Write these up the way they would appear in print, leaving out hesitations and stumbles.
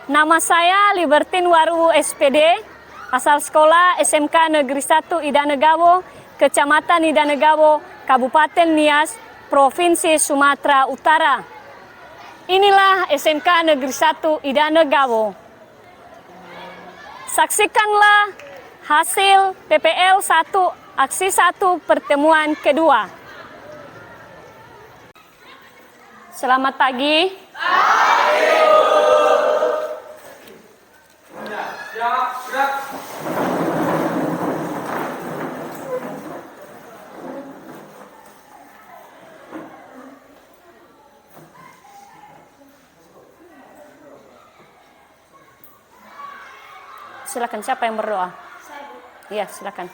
Nama saya Libertin Waru SPD, asal sekolah SMK Negeri 1 Idanegawo, Kecamatan Idanegawo, Kabupaten Nias, Provinsi Sumatera Utara. Inilah SMK Negeri 1 Idanegawo. Saksikanlah hasil PPL 1 aksi 1 pertemuan kedua. Selamat pagi. Silakan, siapa yang berdoa? Iya, silakan.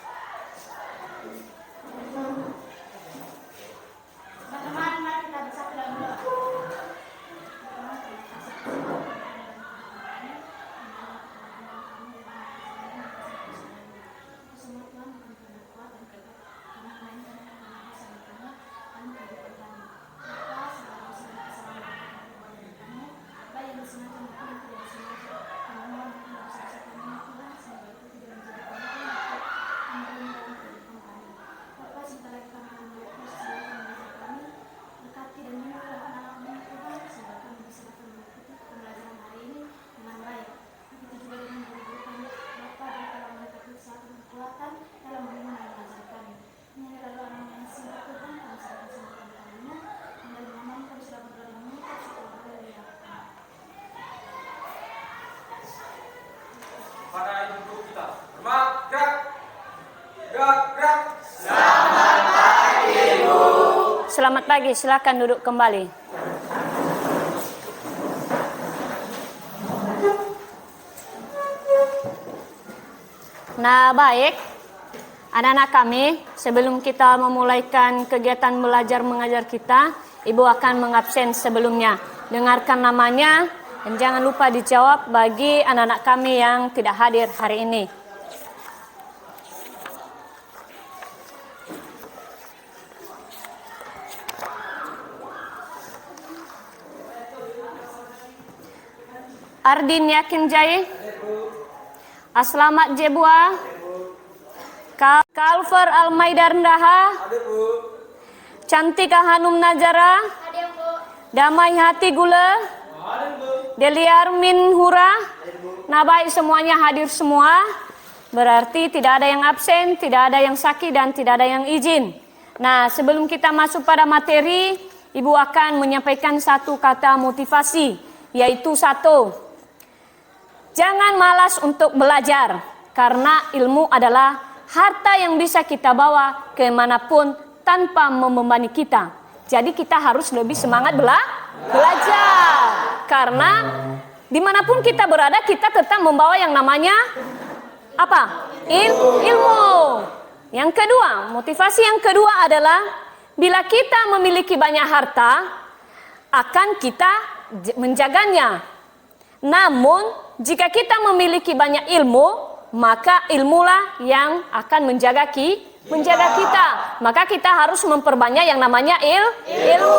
Pada ibu kita, gerak. Selamat pagi, Bu. Selamat pagi, silakan duduk kembali. Nah, baik. Anak-anak kami, sebelum kita memulaikan kegiatan belajar mengajar kita, Ibu akan mengabsen sebelumnya. Dengarkan namanya dan jangan lupa dijawab bagi anak-anak kami yang tidak hadir hari ini. Ardin Yakin Jai, Aslamat Jebua, Kalver Almaidar Ndaha, Cantika Hanum Najara, Damai Hati Gula, Delia Armin Hura. Nah, baik, semuanya hadir semua. Berarti tidak ada yang absen, tidak ada yang sakit, dan tidak ada yang izin. Nah, sebelum kita masuk pada materi, Ibu akan menyampaikan satu kata motivasi, yaitu satu. Jangan malas untuk belajar, karena ilmu adalah harta yang bisa kita bawa kemanapun tanpa membebani kita. Jadi kita harus lebih semangat belajar. Karena dimanapun kita berada, kita tetap membawa yang namanya apa? Ilmu. Yang kedua, motivasi yang kedua adalah bila kita memiliki banyak harta, akan kita menjaganya. Namun, jika kita memiliki banyak ilmu, maka ilmulah yang akan menjaga kita. Maka kita harus memperbanyak yang namanya ilmu.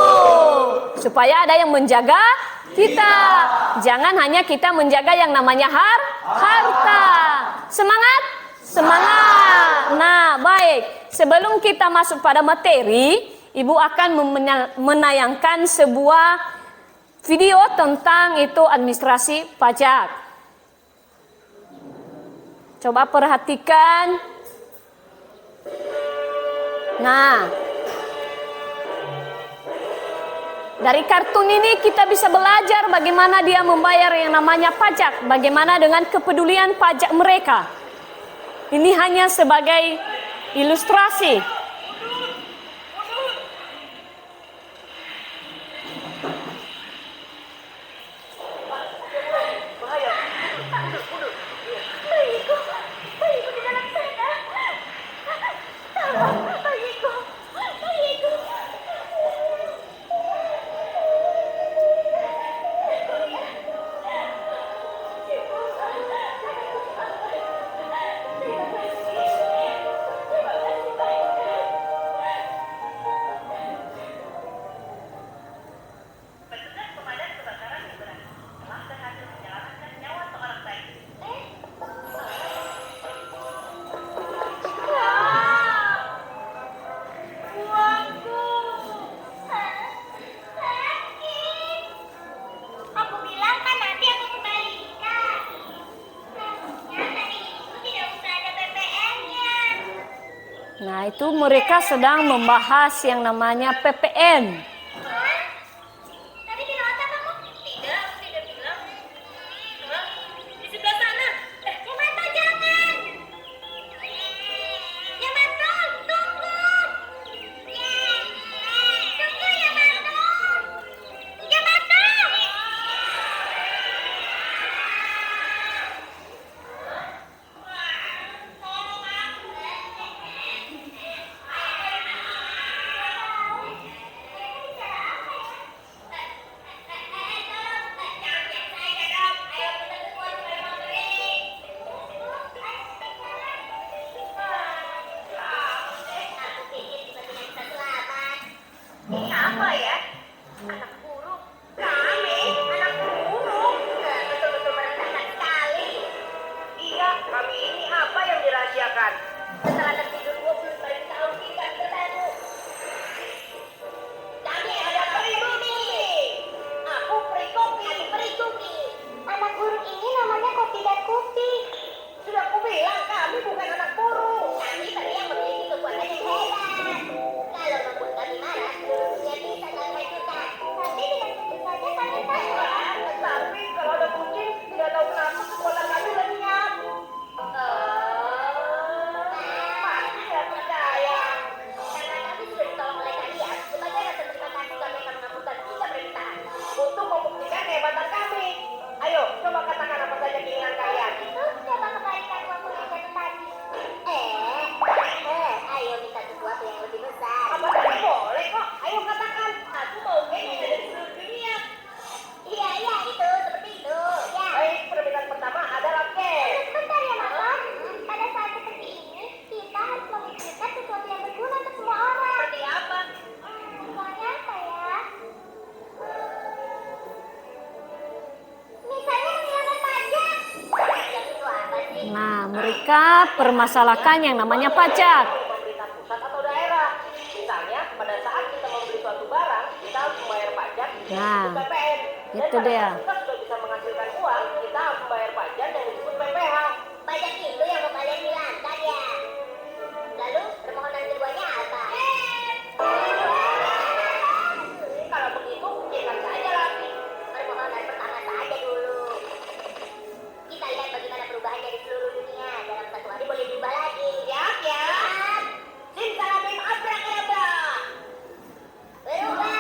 Supaya ada yang menjaga kita. Jangan hanya kita menjaga yang namanya harta. Semangat? Semangat. Nah, baik. Sebelum kita masuk pada materi, Ibu akan menayangkan sebuah video tentang itu administrasi pajak. Coba perhatikan. Nah, dari kartun ini kita bisa belajar bagaimana dia membayar yang namanya pajak, bagaimana dengan kepedulian pajak mereka. Ini hanya sebagai ilustrasi. Nah, itu mereka sedang membahas yang namanya PPN. Tadi di hotel kamu? Tidak, aku tidak bilang. Hah? Di sebelah sana. Yang mana jangan? Yang mana? Tunggu. Tunggu yang mana? Yang mana? Ini apa ya? Anak buruk. Kami anak buruk. Betul-betul merendahkan sekali. Iya, kami ini apa yang dirahasiakan? Setelah tertidur 20 tahun kita bertemu. Kami ada pribumi. Aku prikopi. Anak buruk ini namanya Kopi dan Kopi. Sudah aku bilang kami bukan anak buruk. Kami tadi yang memiliki kekuatan yang hebat. Kalau membuat kami marah, seluruh dunia bisa kami hancurkan. Tapi dengan kucing saja kami tahu. Tapi kalau ada kucing, tidak tahu kenapa kekuatan kami lenyap. Pasti tidak percaya. Karena kami sudah ditolong oleh kalian, sebagai rasa terima kasih kami akan mengabulkan 3 permintaan. Untuk membuktikan kehebatan kami. Ayo, coba katakan apa saja keinginan kalian. Coba kembalikan uangmu yang jatuh tadi. Ayo minta sesuatu yang lebih besar. Apa saja boleh kok. Ayo katakan. Aku mau game yang ada di seluruh dunia. Iya, itu. Seperti itu. Ya. Baik, permintaan pertama adalah game. Sebentar ya, Mama. Pada saat seperti ini, kita harus memikirkan sesuatu yang berguna untuk semua orang. Seperti apa? Misalnya apa ya? Misalnya menghilangkan pajak. Pajak itu apa sih? Nah, mereka permasalahkan yang namanya pajak. Pemerintah pusat atau daerah. Misalnya pada saat kita membeli suatu barang, kita harus membayar pajak Nah, disebut PPN. Dan itu pada dia. saat kita sudah bisa menghasilkan uang, kita harus membayar pajak yang disebut PPH. Pajak itu yang mau kalian hilangkan ya. Lalu permohonan keduanya apa? Kalau begitu, pikirkan saja lagi. Permohonan pertama saja dulu. Kita lihat bagaimana perubahannya di seluruh dunia. Dalam 1 hari boleh berubah lagi. Siap. Simsalabim abrakadabra. Berubah.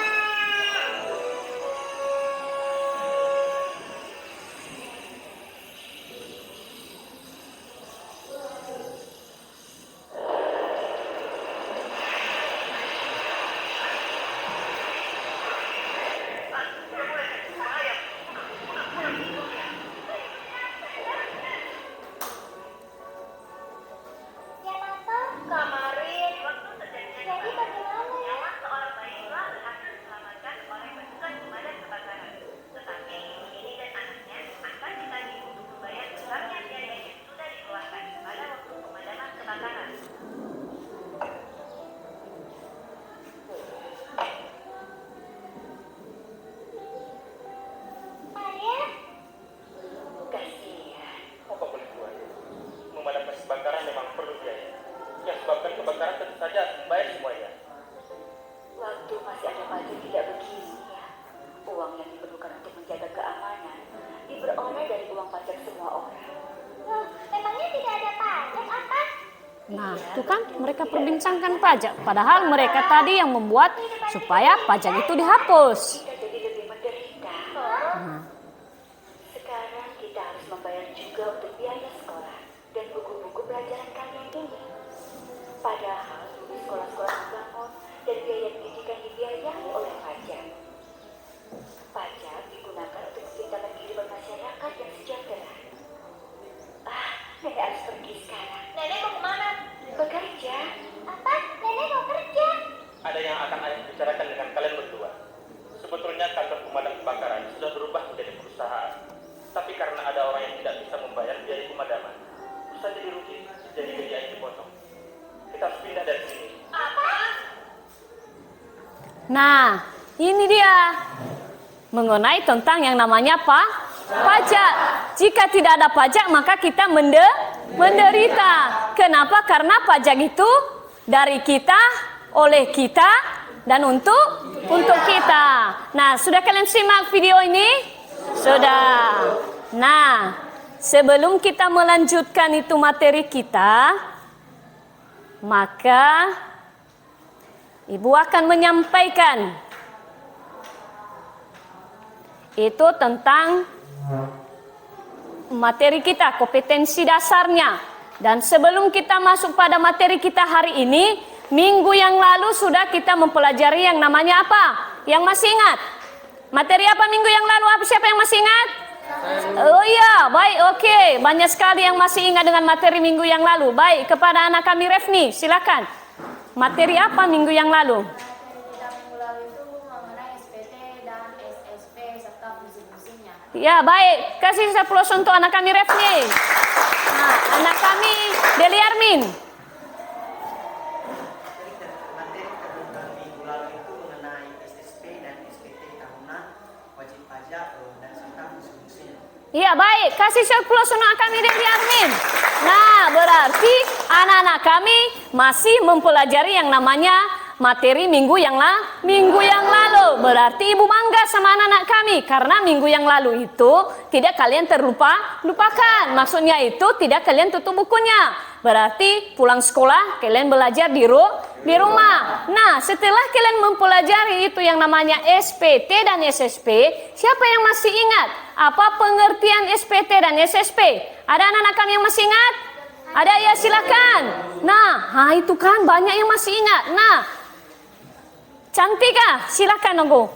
Yamato, kamarin. Jadi bagaimana ya? Seorang bayi telah berhasil diselamatkan oleh petugas pemadam kebakaran. Tetapi ini dan anaknya akan ditagih untuk membayar besarnya biaya yang sudah dikeluarkan pada waktu pemadaman kebakaran. Ayah, kasihan. Apa boleh buat? Memadamkan kebakaran memang perlu biaya. Yang sebabkan kebakaran tentu saja harus membayar semuanya. Waktu masih ada pajak tidak begini ya. Uang yang diperlukan untuk menjaga keamanan diperoleh dari uang pajak semua orang. Memangnya tidak ada pajak apa? Nah, itu kan mereka perbincangkan pajak. Padahal mereka tadi yang membuat supaya pajak itu dihapus. Kita jadi lebih menderita. Nah, Sekarang kita harus membayar juga untuk biaya sekolah dan buku-buku pelajaran kalian ini. Padahal dulu sekolah-sekolah dibangun dan biaya pendidikan dibiayai oleh pajak. Pajak digunakan untuk menciptakan kehidupan masyarakat yang sejahtera. Nenek harus pergi sekarang. Nenek mau kemana? Bekerja. Apa? Nenek mau kerja? Ada yang akan ayah bicarakan dengan kalian berdua. Sebetulnya kantor pemadam kebakaran sudah berubah menjadi perusahaan. Tapi karena ada orang yang tidak bisa membayar biaya pemadaman, perusahaan jadi rugi, jadi gaji ayah dipotong. Kita harus pindah dari sini. Apa? nah, ini dia mengenai tentang yang namanya pajak. Jika tidak ada pajak maka kita menderita. Kenapa? Karena pajak itu dari kita, oleh kita, dan untuk kita. Nah, sudah kalian simak video ini? Sudah. Nah, sebelum kita melanjutkan itu materi kita, maka Ibu akan menyampaikan itu tentang materi kita, kompetensi dasarnya. Dan sebelum kita masuk pada materi kita hari ini, minggu yang lalu sudah kita mempelajari yang namanya apa? Yang masih ingat? Materi apa minggu yang lalu? Siapa yang masih ingat? Oh iya, baik, oke. Banyak sekali yang masih ingat dengan materi minggu yang lalu. Baik, kepada anak kami Refni, silakan. Materi apa minggu yang lalu? Ya, baik. Kasih aplaus untuk anak kami Refni. Nah, anak kami Deli Armin. Materi terbuka minggu lalu itu mengenai SSP dan SPT tahunan, wajib pajak dan serta fungsi-fungsinya. Iya, baik. Kasih aplaus untuk anak kami Deli Armin. Nah, berarti anak-anak kami masih mempelajari yang namanya materi minggu yang lalu. Berarti ibu bangga sama anak-anak kami karena minggu yang lalu itu tidak kalian lupakan. Maksudnya itu tidak kalian tutup bukunya. Berarti pulang sekolah kalian belajar di rumah. Nah, setelah kalian mempelajari itu yang namanya SPT dan SSP, siapa yang masih ingat apa pengertian SPT dan SSP? Ada anak-anak kami yang masih ingat? Ada, ya, silakan. Nah, itu kan banyak yang masih ingat. Nah, Cantika, silakan nunggu.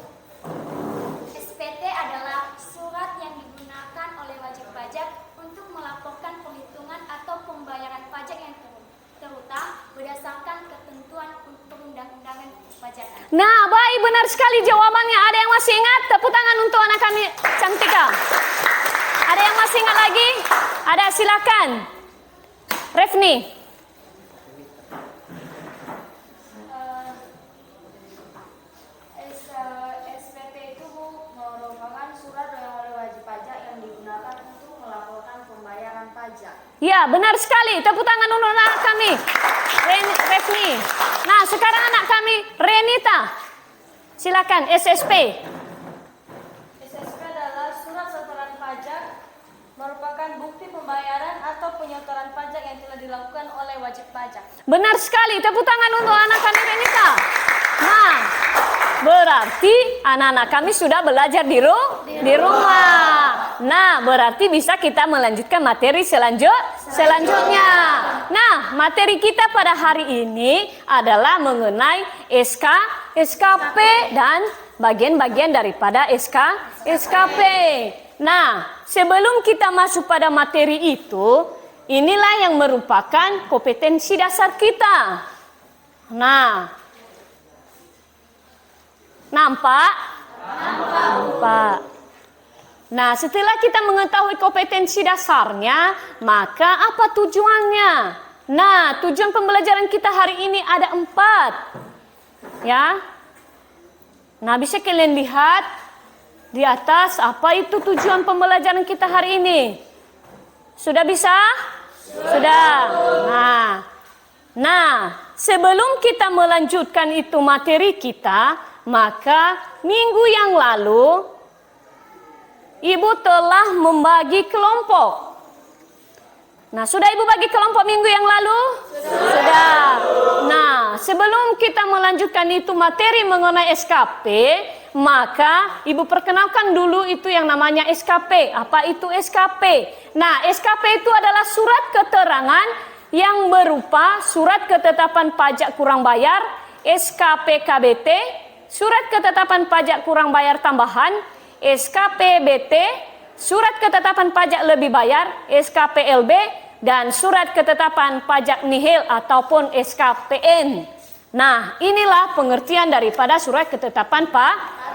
SPT adalah surat yang digunakan oleh wajib pajak untuk melaporkan penghitungan atau pembayaran pajak yang terutama berdasarkan ketentuan perundang-undangan pajakan. Nah, baik, benar sekali jawabannya. Ada yang masih ingat? Tepuk tangan untuk anak kami Cantika. Ada yang masih ingat lagi? Ada, silakan. Refni. SPT itu merupakan surat oleh wajib pajak yang digunakan untuk melaporkan pembayaran pajak. Ya, benar sekali. Tepuk tangan untuk anak kami Refni. Nah, sekarang anak kami Renita. Silakan, SSP. SSP adalah surat setoran pajak, merupakan bukti pembayaran atau penyetoran pajak yang telah dilakukan oleh wajib pajak. Benar sekali. Tepuk tangan untuk anak kami Renita. Nah, berarti anak-anak kami sudah belajar di rumah. Nah, berarti bisa kita melanjutkan materi selanjutnya. Nah, materi kita pada hari ini adalah mengenai SKP dan bagian-bagian daripada SKP. Nah, sebelum kita masuk pada materi itu, inilah yang merupakan kompetensi dasar kita. Nah, nampak? Nah, setelah kita mengetahui kompetensi dasarnya, maka apa tujuannya? Nah, tujuan pembelajaran kita hari ini ada 4. Ya. Nah, bisa kalian lihat di atas apa itu tujuan pembelajaran kita hari ini? Sudah bisa? Sudah. Nah, sebelum kita melanjutkan itu materi kita, maka minggu yang lalu Ibu telah membagi kelompok. Nah, sudah Ibu bagi kelompok minggu yang lalu? Sudah. Nah, sebelum kita melanjutkan itu materi mengenai SKP, maka Ibu perkenalkan dulu itu yang namanya SKP. Apa itu SKP? Nah, SKP itu adalah surat keterangan yang berupa surat ketetapan pajak kurang bayar, SKP KBT, surat ketetapan pajak kurang bayar tambahan, SKPBT, surat ketetapan pajak lebih bayar, SKPLB, dan surat ketetapan pajak nihil ataupun SKPN. Nah, inilah pengertian daripada surat ketetapan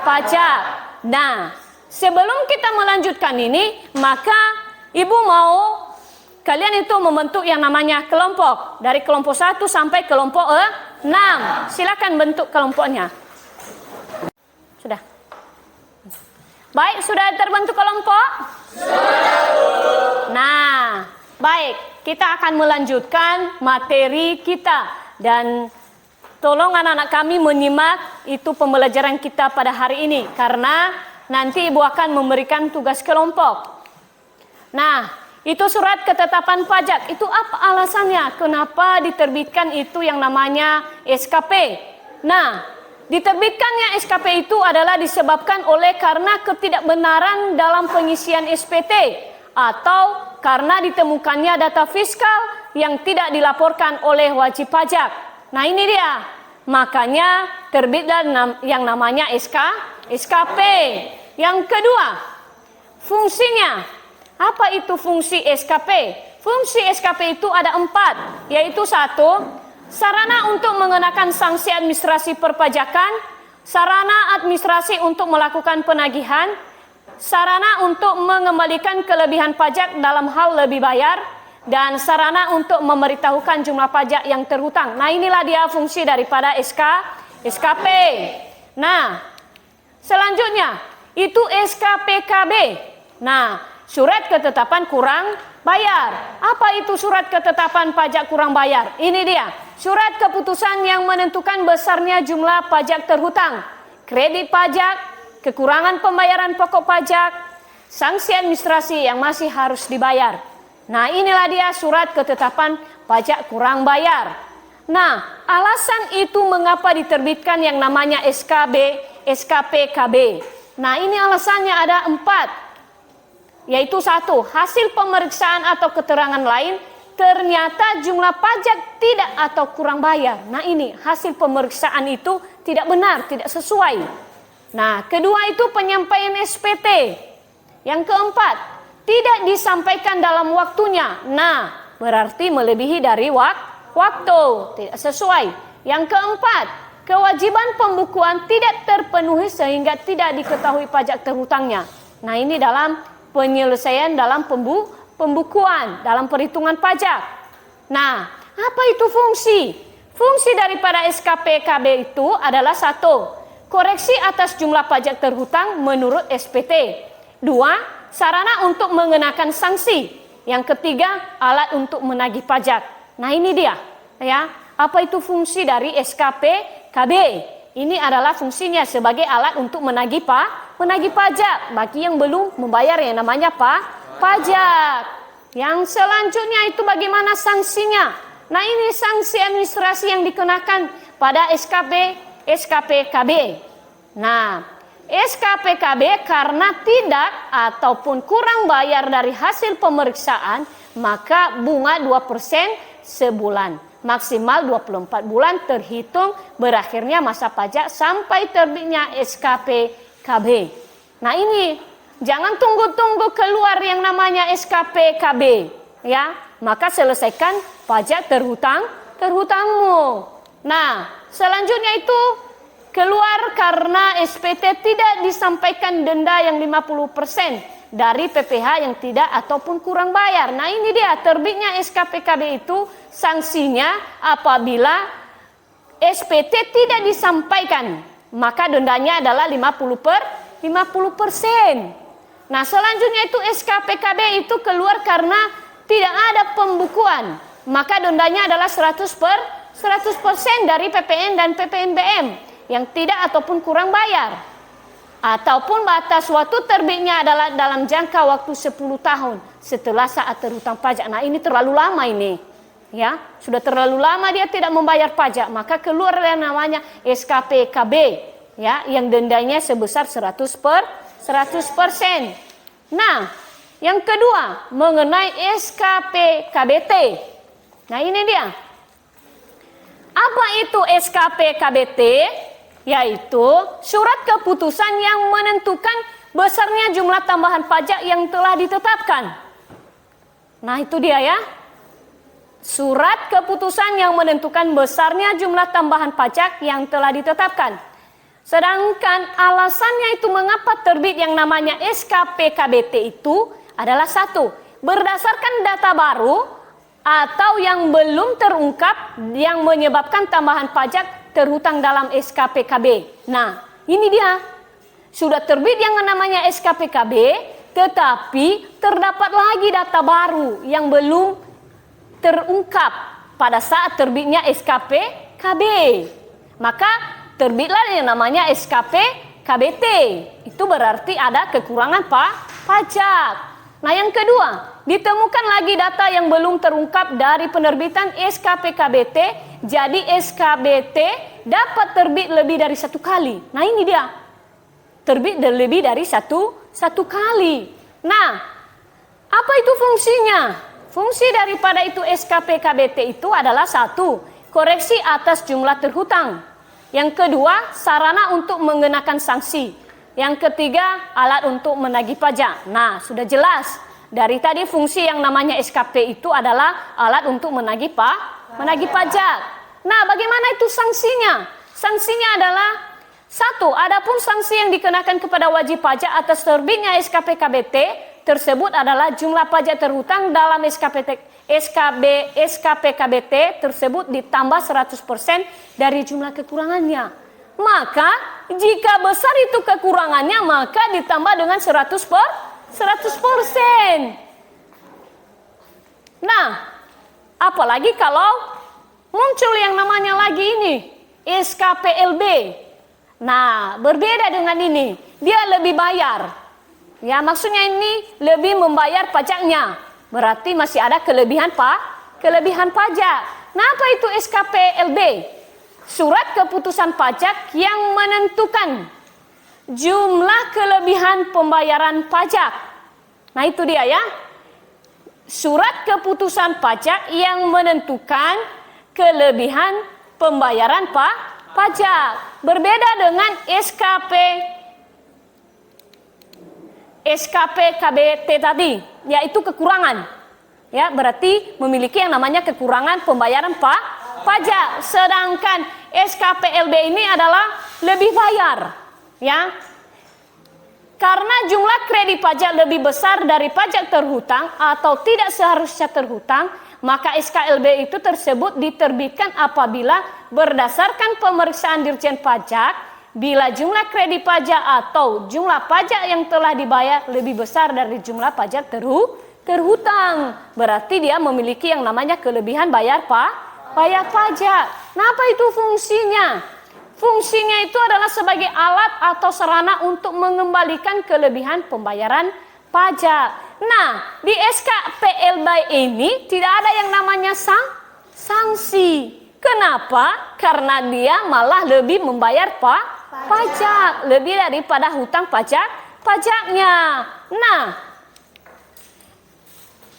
pajak. Nah, sebelum kita melanjutkan ini, maka Ibu mau kalian itu membentuk yang namanya kelompok. Dari kelompok 1 sampai kelompok 6. Silakan bentuk kelompoknya. Sudah. Baik, sudah terbentuk kelompok? Sudah. Nah, baik, kita akan melanjutkan materi kita. Dan tolong anak-anak kami menyimak itu pembelajaran kita pada hari ini, karena nanti Ibu akan memberikan tugas kelompok. Nah, itu surat ketetapan pajak. Itu apa alasannya? Kenapa diterbitkan itu yang namanya SKP? Nah, diterbitkannya SKP itu adalah disebabkan oleh karena ketidakbenaran dalam pengisian SPT atau karena ditemukannya data fiskal yang tidak dilaporkan oleh wajib pajak. Nah, ini dia. Makanya terbitlah yang namanya SKP. Yang kedua, fungsinya. Apa itu fungsi SKP? Fungsi SKP itu ada 4, yaitu 1, sarana untuk mengenakan sanksi administrasi perpajakan, sarana administrasi untuk melakukan penagihan, sarana untuk mengembalikan kelebihan pajak dalam hal lebih bayar, dan sarana untuk memberitahukan jumlah pajak yang terhutang. Nah, inilah dia fungsi daripada SKP. Nah, selanjutnya itu SKPKB. Nah, surat ketetapan kurang bayar. Apa itu surat ketetapan pajak kurang bayar? Ini dia, surat keputusan yang menentukan besarnya jumlah pajak terhutang, kredit pajak, kekurangan pembayaran pokok pajak, sanksi administrasi yang masih harus dibayar. Nah, inilah dia surat ketetapan pajak kurang bayar. Nah, alasan itu mengapa diterbitkan yang namanya SKPKB. Nah, ini alasannya ada 4. Yaitu 1, hasil pemeriksaan atau keterangan lain ternyata jumlah pajak tidak atau kurang bayar. Nah, ini hasil pemeriksaan itu tidak benar, tidak sesuai. Nah, kedua itu penyampaian SPT. Yang keempat, tidak disampaikan dalam waktunya. Nah, berarti melebihi dari waktu, tidak sesuai. Yang keempat, kewajiban pembukuan tidak terpenuhi sehingga tidak diketahui pajak terhutangnya. Nah, ini dalam penyelesaian dalam pembukuan, dalam perhitungan pajak. Nah, apa itu fungsi? Fungsi daripada SKPKB itu adalah 1, koreksi atas jumlah pajak terhutang menurut SPT. 2, sarana untuk mengenakan sanksi. Yang ketiga, alat untuk menagih pajak. Nah, ini dia, ya. Apa itu fungsi dari SKPKB? Ini adalah fungsinya sebagai alat untuk menagih pajak bagi yang belum membayar yang namanya pajak. Yang selanjutnya itu bagaimana sanksinya? Nah, ini sanksi administrasi yang dikenakan pada SKPKB. Nah, SKPKB karena tidak ataupun kurang bayar dari hasil pemeriksaan, maka bunga 2% sebulan. Maksimal 24 bulan terhitung berakhirnya masa pajak sampai terbitnya SKPKB. Nah, ini jangan tunggu-tunggu keluar yang namanya SKPKB, ya. Maka selesaikan pajak terhutangmu. Nah, selanjutnya itu keluar karena SPT tidak disampaikan denda yang 50% dari PPh yang tidak ataupun kurang bayar. Nah, ini dia terbitnya SKPKB itu sanksinya apabila SPT tidak disampaikan, maka dendanya adalah 50%. Nah, selanjutnya itu SKPKB itu keluar karena tidak ada pembukuan, maka dendanya adalah 100% dari PPN dan PPNBM yang tidak ataupun kurang bayar. Ataupun batas waktu terbitnya adalah dalam jangka waktu 10 tahun setelah saat terhutang pajak. Nah, ini terlalu lama ini. Ya, sudah terlalu lama dia tidak membayar pajak, maka keluar yang namanya SKPKB, ya, yang dendanya sebesar 100%. Nah, yang kedua mengenai SKPKBT. Nah, ini dia. Apa itu SKPKBT? Yaitu surat keputusan yang menentukan besarnya jumlah tambahan pajak yang telah ditetapkan. Nah, itu dia ya. Surat keputusan yang menentukan besarnya jumlah tambahan pajak yang telah ditetapkan. Sedangkan alasannya itu mengapa terbit yang namanya SKPKBT itu adalah 1, berdasarkan data baru atau yang belum terungkap yang menyebabkan tambahan pajak terhutang dalam SKPKB. Nah, ini dia. Sudah terbit yang namanya SKPKB, tetapi terdapat lagi data baru yang belum terungkap pada saat terbitnya SKP KB. Maka terbitlah yang namanya SKP KBT. Itu berarti ada kekurangan pajak. Nah, yang kedua, ditemukan lagi data yang belum terungkap dari penerbitan SKP KBT. Jadi SKBT dapat terbit lebih dari satu kali. Nah, ini dia. Terbit lebih dari satu kali. Nah, apa itu fungsinya? Fungsi daripada itu SKP KBT itu adalah satu, koreksi atas jumlah terhutang. Yang kedua, sarana untuk mengenakan sanksi. Yang ketiga, alat untuk menagih pajak. Nah, sudah jelas. Dari tadi fungsi yang namanya SKP itu adalah alat untuk menagih pajak. Nah, bagaimana itu sanksinya? Sanksinya adalah satu, adapun sanksi yang dikenakan kepada wajib pajak atas terbitnya SKP KBT tersebut adalah jumlah pajak terhutang dalam SKP KBT tersebut ditambah 100% dari jumlah kekurangannya. Maka jika besar itu kekurangannya maka ditambah dengan 100%. Nah, apalagi kalau muncul yang namanya lagi ini SKPLB. Nah, berbeda dengan ini, dia lebih bayar. Ya, maksudnya ini lebih membayar pajaknya. Berarti masih ada kelebihan pajak. Nah, apa itu SKPLB? Surat keputusan pajak yang menentukan jumlah kelebihan pembayaran pajak. Nah, itu dia ya. Surat keputusan pajak yang menentukan kelebihan pembayaran pajak. Berbeda dengan SKP KBT tadi, yaitu kekurangan. Ya, berarti memiliki yang namanya kekurangan pembayaran pajak. Sedangkan SKPLB ini adalah lebih bayar. Ya. Karena jumlah kredit pajak lebih besar dari pajak terhutang atau tidak seharusnya terhutang, maka SKLB itu tersebut diterbitkan apabila berdasarkan pemeriksaan Dirjen Pajak, bila jumlah kredit pajak atau jumlah pajak yang telah dibayar lebih besar dari jumlah pajak terhutang. Berarti dia memiliki yang namanya kelebihan bayar pajak. Nah, apa itu fungsinya? Fungsinya itu adalah sebagai alat atau sarana untuk mengembalikan kelebihan pembayaran pajak. Nah, di SKPLB ini tidak ada yang namanya sanksi. Kenapa? Karena dia malah lebih membayar pajak lebih daripada hutang pajaknya. Nah,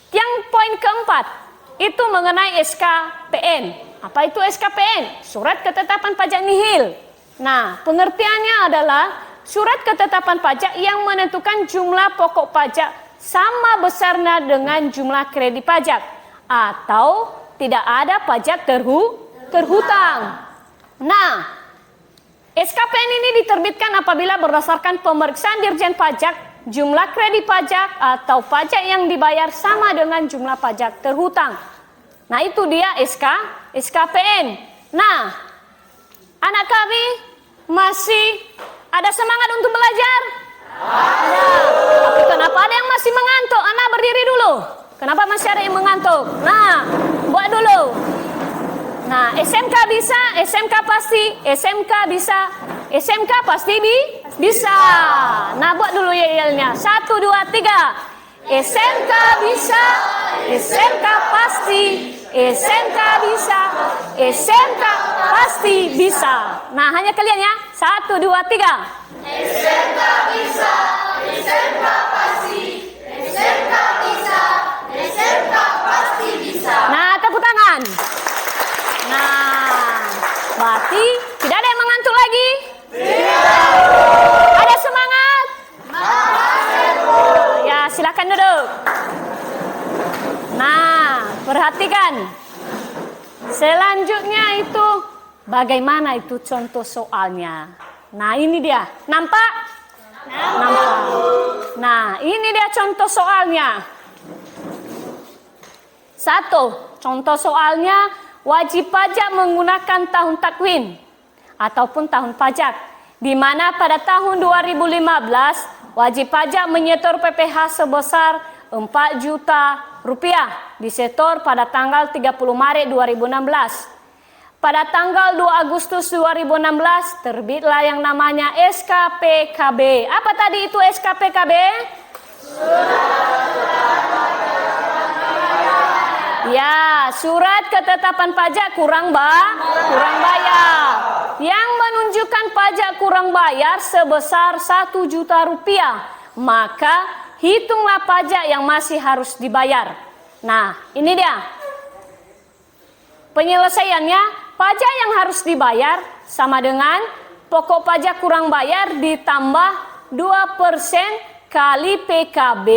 yang poin keempat itu mengenai SKPN. Apa itu SKPN? Surat ketetapan pajak nihil. Nah, pengertiannya adalah surat ketetapan pajak yang menentukan jumlah pokok pajak sama besarnya dengan jumlah kredit pajak atau tidak ada pajak terhutang. Nah, SKPN ini diterbitkan apabila berdasarkan pemeriksaan Dirjen Pajak jumlah kredit pajak atau pajak yang dibayar sama dengan jumlah pajak terhutang. Nah, itu dia SKPN. Nah, anak kami masih ada semangat untuk belajar? Ada. Tapi kenapa ada yang masih mengantuk? Anak berdiri dulu. Kenapa masih ada yang mengantuk? Nah, buat dulu. Nah, SMK bisa, SMK pasti, SMK bisa, SMK pasti bisa. Nah, buat dulu yel-yelnya. 1, 2, 3. SMK bisa, SMK pasti, SMK bisa, SMK pasti bisa. Nah, hanya kalian ya. 1, 2, 3. SMK bisa, SMK pasti, SMK bisa, SMK pasti bisa. Nah, tepuk tangan. Nah, berarti tidak ada yang mengantuk lagi? Tidak. Ada semangat? Ya, silakan duduk. Nah, perhatikan. Selanjutnya itu bagaimana itu contoh soalnya. Nah, ini dia. Nampak? Nampak. Nah, ini dia contoh soalnya. 1. Contoh soalnya, wajib pajak menggunakan tahun takwin ataupun tahun pajak, di mana pada tahun 2015 wajib pajak menyetor PPh sebesar rupiah disetor pada tanggal 30 Maret 2016. Pada tanggal 2 Agustus 2016 terbitlah yang namanya SKPKB. Apa tadi itu SKPKB? Ya, surat ketetapan pajak kurang bayar. Yang menunjukkan pajak kurang bayar sebesar 1 juta rupiah. Maka hitunglah pajak yang masih harus dibayar. Nah, ini dia. Penyelesaiannya, pajak yang harus dibayar sama dengan pokok pajak kurang bayar ditambah 2% kali PKB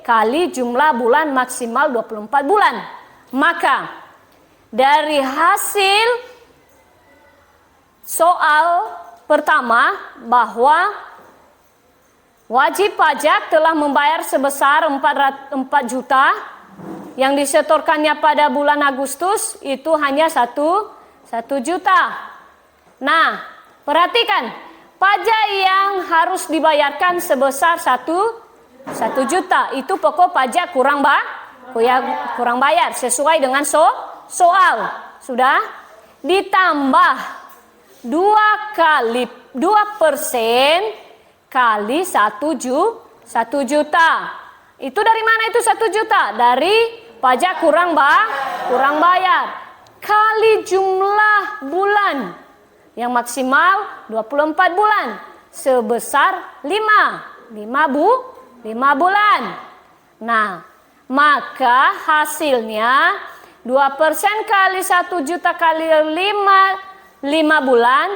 kali jumlah bulan maksimal 24 bulan. Maka dari hasil soal pertama bahwa wajib pajak telah membayar sebesar 4 juta, yang disetorkannya pada bulan Agustus itu hanya 1 juta. Nah, perhatikan, pajak yang harus dibayarkan sebesar 1 juta itu pokok pajak kurang bayar sesuai dengan soal. Sudah ditambah 2% kali 1 juta. Itu dari mana itu 1 juta? Dari pajak kurang bayar kali jumlah bulan yang maksimal 24 bulan sebesar 5 bulan. Nah, maka hasilnya 2% kali 1 juta kali 5 bulan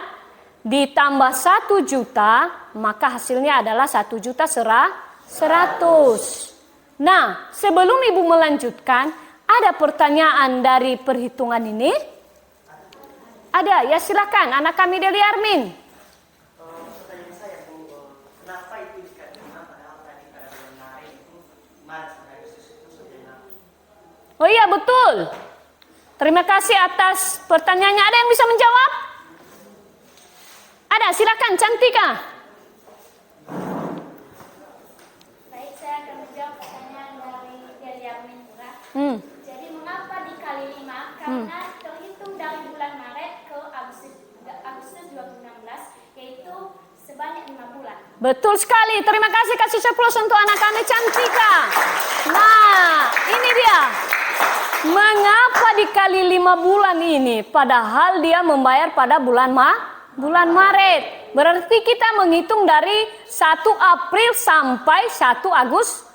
ditambah 1 juta, maka hasilnya adalah 1 juta 100. Nah, sebelum Ibu melanjutkan, ada pertanyaan dari perhitungan ini? Ada, ya silakan, anak kami Deli Armin. Pertanyaan saya Bu, kenapa itu dikatakan padahal tadi pada bulan Maret itu Maret sampai Agustus itu sebenarnya? Oh iya, betul. Terima kasih atas pertanyaannya. Ada yang bisa menjawab? Ada, silakan Cantika. Baik, saya akan menjawab pertanyaan dari Deli Armin Pura. Jadi mengapa dikali 5? Karena terhitung dari bulan Maret ke Agustus 2016, yaitu sebanyak 5 bulan. Betul sekali. Terima kasih, kasih ceplos untuk anak kami Cantika. Nah, ini dia. Mengapa dikali 5 bulan ini? Padahal dia membayar pada bulan Maret. Berarti kita menghitung dari 1 April sampai 1 Agustus.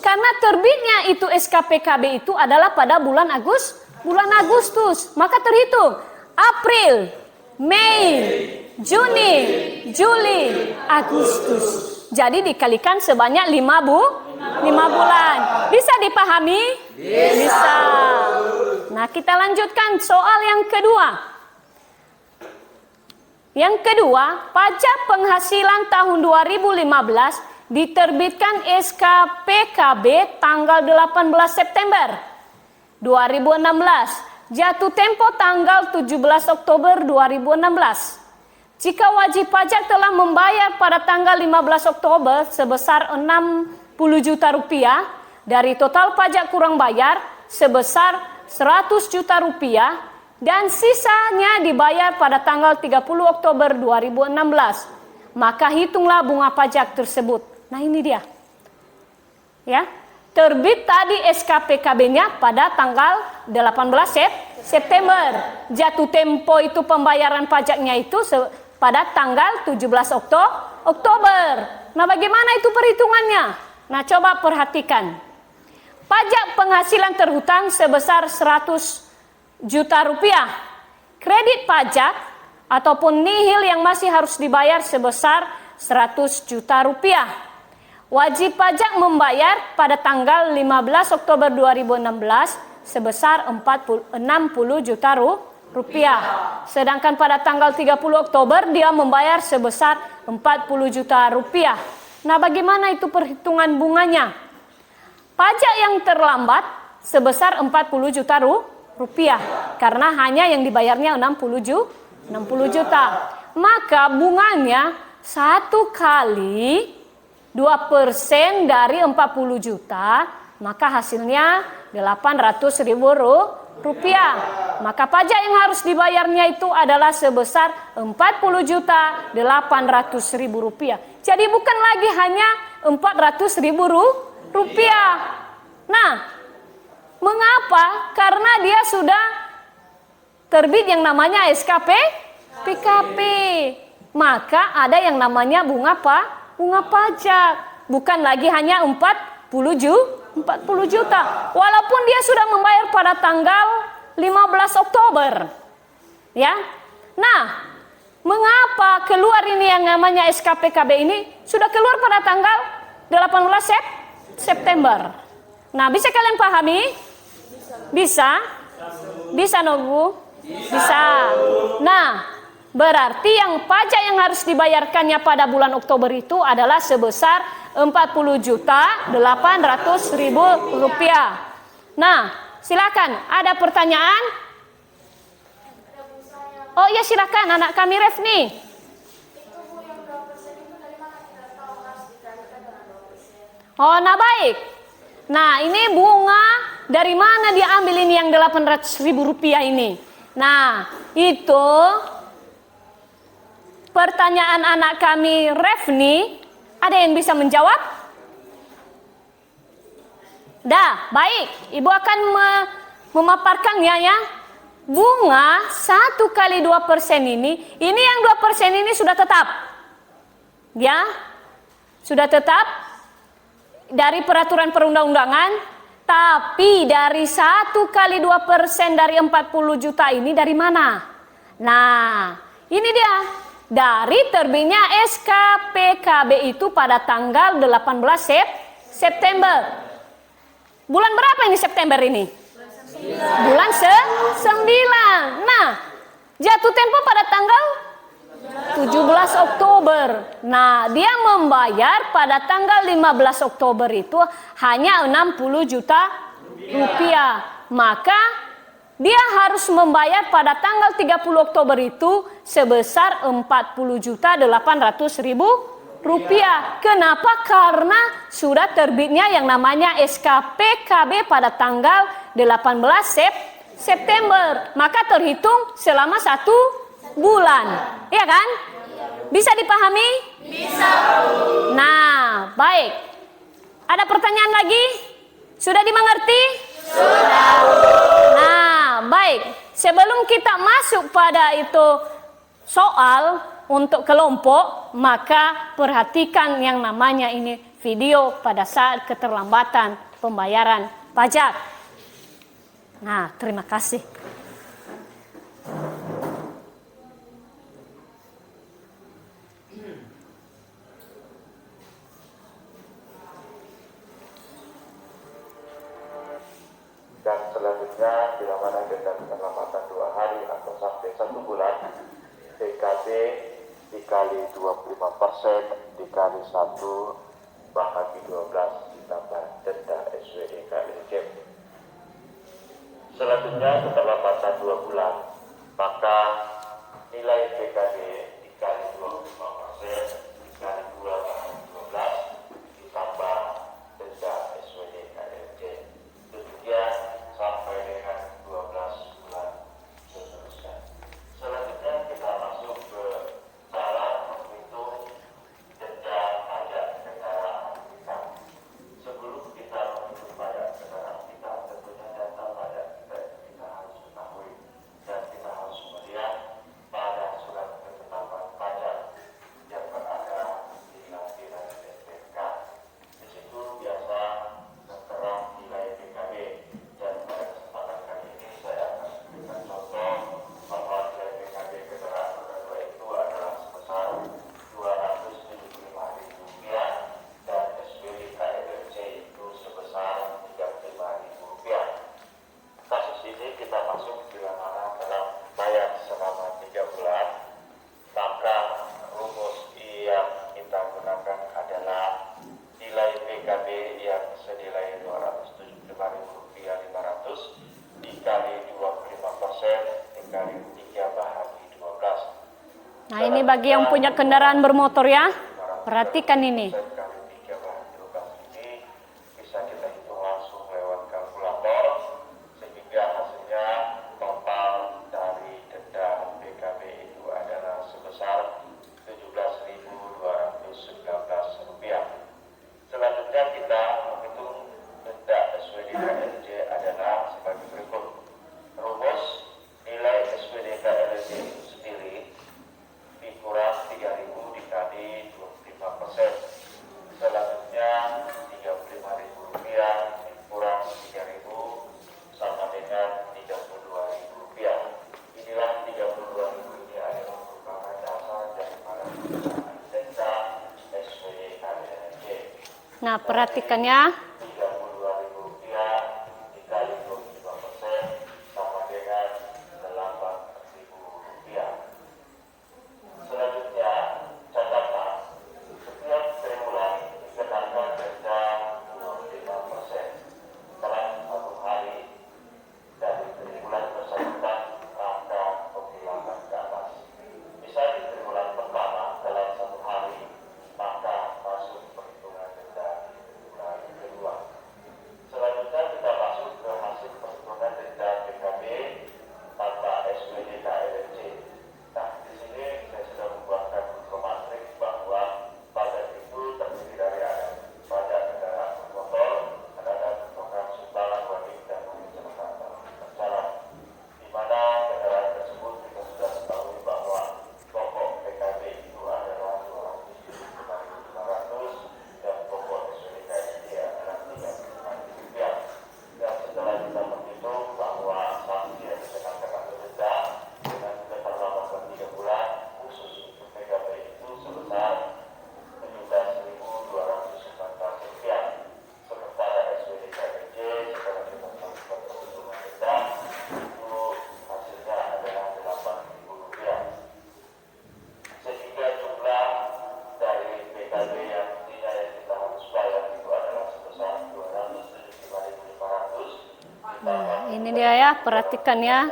Karena terbitnya itu SKPKB itu adalah pada bulan Agustus. Maka terhitung April, Mei, Juni, Juli, Agustus. Jadi dikalikan sebanyak 5 bulan. Bisa dipahami? Bisa. Nah, kita lanjutkan soal yang kedua. Yang kedua, pajak penghasilan tahun 2015 diterbitkan SKPKB tanggal 18 September 2016. Jatuh tempo tanggal 17 Oktober 2016. Jika wajib pajak telah membayar pada tanggal 15 Oktober sebesar 60 juta rupiah dari total pajak kurang bayar sebesar 100 juta rupiah dan sisanya dibayar pada tanggal 30 Oktober 2016, maka hitunglah bunga pajak tersebut. Nah, ini dia. Ya, terbit tadi SKPKB-nya pada tanggal 18 September. Jatuh tempo itu pembayaran pajaknya itu pada tanggal 17 Oktober. Nah, bagaimana itu perhitungannya? Nah, coba perhatikan. Pajak penghasilan terhutang sebesar 100 juta rupiah. Kredit pajak ataupun nihil yang masih harus dibayar sebesar 100 juta rupiah. Wajib pajak membayar pada tanggal 15 Oktober 2016 sebesar 60 juta rupiah. Sedangkan pada tanggal 30 Oktober dia membayar sebesar 40 juta rupiah. Nah, bagaimana itu perhitungan bunganya? Pajak yang terlambat sebesar 40 juta rupiah karena hanya yang dibayarnya 60 juta. Maka bunganya 1 kali 2% dari 40 juta maka hasilnya 800.000 rupiah. Maka pajak yang harus dibayarnya itu adalah sebesar 40.800.000 rupiah. Jadi bukan lagi hanya 400.000 rupiah. Nah, mengapa? Karena dia sudah terbit yang namanya SKP PKP. Maka ada yang namanya bunga pajak. Bukan lagi hanya 40 juta. Walaupun dia sudah membayar pada tanggal 15 Oktober. Ya. Nah, mengapa keluar ini yang namanya SKPKB ini sudah keluar pada tanggal 18 September. Nah, bisa kalian pahami? Bisa? Bisa, Nogu? Bisa. Nah, berarti yang pajak yang harus dibayarkannya pada bulan Oktober itu adalah sebesar 40.800.000 rupiah. Nah, silakan. Ada pertanyaan? Oh iya, silakan anak kami Refni. Oh, nah baik. Nah, ini bunga dari mana dia ambil ini yang 800.000 rupiah ini? Nah, itu pertanyaan anak kami Refni. Ada yang bisa menjawab? Dah, baik. Ibu akan memaparkannya ya. Bunga 1 kali 2% ini yang 2% ini sudah tetap. Ya, sudah tetap dari peraturan perundang-undangan. Tapi dari 1 kali 2% dari 40 juta ini dari mana? Nah, ini dia. Dari terbitnya SKPKB itu pada tanggal 18 September. Bulan berapa ini September ini? Bulan 9. Nah, jatuh tempo pada tanggal 17 Oktober. Nah, dia membayar pada tanggal 15 Oktober itu hanya 60 juta rupiah. Maka dia harus membayar pada tanggal 30 Oktober itu sebesar 40.800.000 rupiah. Kenapa? Karena sudah terbitnya yang namanya SKPKB pada tanggal 18 September. Maka terhitung selama 1 bulan. Iya kan? Bisa dipahami? Bisa. Nah, baik. Ada pertanyaan lagi? Sudah dimengerti? Sudah. Nah, baik. Sebelum kita masuk pada itu soal untuk kelompok, maka perhatikan yang namanya ini video pada saat keterlambatan pembayaran pajak. Nah, terima kasih. Dan selanjutnya bila mana dengan keterlambatan 2 hari atau sampai 1 bulan, PKB dikali 25% dikali 1 bahagi 12 ditambah denda SWE KLJ. Selanjutnya keterlambatan 2 bulan, maka nilai PKB dikali 25% dikali 2 bahagi 12 ditambah denda SWE KLJ. Demikian sampai dengan 12 bulan seterusnya. Selanjutnya kita masuk ke cara menghitung denda pajak kendaraan kita. Sebelum kita menghitung pajak kendaraan kita, tentunya data pajak kita harus ketahui dan kita harus melihat pada surat ketetapan pajak yang berada di lampiran SPK. Di situ biasa tertera nilai PKB. Dan pada kesempatan kali ini saya akan memberikan contoh bahwa nilai PKB kendaraan roda 2 itu adalah sebesar Rp275.000 dan SWE KLJ itu sebesar Rp35.000. Kasus ini kita masuk bila mana dalam bayar selama 3 bulan, maka rumus yang kita gunakan adalah nilai PKB yang senilai Rp275.500 dikali 25% dikali 3 bahagi 12. Nah, ini bagi yang punya kendaraan bermotor ya. Perhatikan ini. Kali 3 bahagi 12 ini bisa kita hitung langsung Nah, perhatikan ya. Rp32.000 dikali 25% sama dengan Rp8.000. Selanjutnya, catatan setiap triwulan dikenakan denda 25% setelah 1 hari dari triwulan bersangkutan maka penghilangan ke atas. Misal di triwulan pertama dalam 1 hari, maka masuk perhitungan denda di triwulan kedua. Selanjutnya kita masuk ke hasil perhitungan denda PKB tanpa SPDK LNC. Nah, di sini saya sudah membuatkan infografik bahwa pajak itu terdiri dari ada pajak kendaraan bermotor, ada program sumbangan wajib dan kecelakaan berjalan. Di mana kendaraan tersebut kita sudah ketahui bahwa pokok PKB itu adalah Rp275.500 dan pokok SPDK adalah Rp35.000. Dan setelah kita menghitung bahwa sanksi yang dikenakan atau denda dengan keterlambatan 3 bulan khusus untuk PKB itu sebesar Rp17.219. Sementara SPDK NJ setelah kita melakukan perhitungan denda itu hasilnya adalah Rp8.000. Sehingga jumlah dari PKB yang mestinya yang kita harus bayar itu adalah sebesar Rp275.500. Nah, ini dia ya, perhatikan ya.